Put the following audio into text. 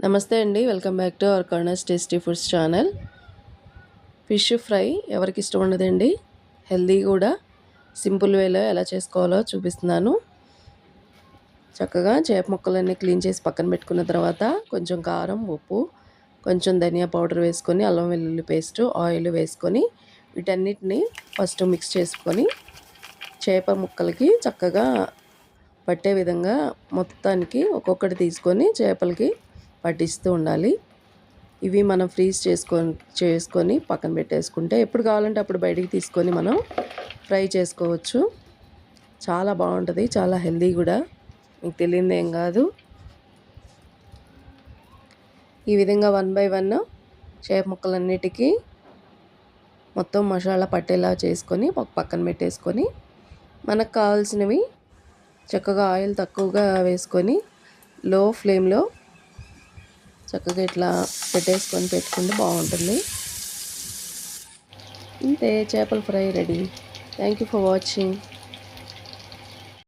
నమస్తే అండి, welcome back to our corners tasty foods channel. Fish fry ఎవరికి ఇష్టం ఉండదండి. హెల్దీ కూడా. సింపుల్ వేలో ఎలా చేసుకోవాలో చూపిస్తున్నాను. చక్కగా చేప ముక్కలన్నీ క్లీన్ చేసి పక్కన పెట్టుకున్న తర్వాత కొంచెం కారం, ఉప్పు, కొంచెం ధనియా పౌడర్ వేసుకొని, అల్లం వెల్లుల్లి పేస్ట్, ఆయిల్ వేసుకొని వీటన్నిటిని ఫస్ట్ మిక్స్ చేసుకొని చేప ముక్కలకి చక్కగా పట్టే విధంగా మొత్తానికి ఒక్కొక్కటి తీసుకొని చేపలకి పట్టిస్తూ ఉండాలి. ఇవి మనం ఫ్రీజ్ చేసుకొని పక్కన పెట్టేసుకుంటే ఎప్పుడు కావాలంటే అప్పుడు బయటికి తీసుకొని మనం ఫ్రై చేసుకోవచ్చు. చాలా బాగుంటుంది, చాలా హెల్దీ కూడా. మీకు తెలియదు ఏం కాదు. ఈ విధంగా 1 బై 1 చేప ముక్కలన్నిటికీ మొత్తం మసాలా పట్టేలా చేసుకొని పక్కన పెట్టేసుకొని మనకు కావాల్సినవి చక్కగా ఆయిల్ తక్కువగా వేసుకొని లో ఫ్లేమ్లో చక్కగా ఇట్లా పెట్టుకుంటే బాగుంటుంది. ఇంతే, చేపల fry ready. Thank you for watching.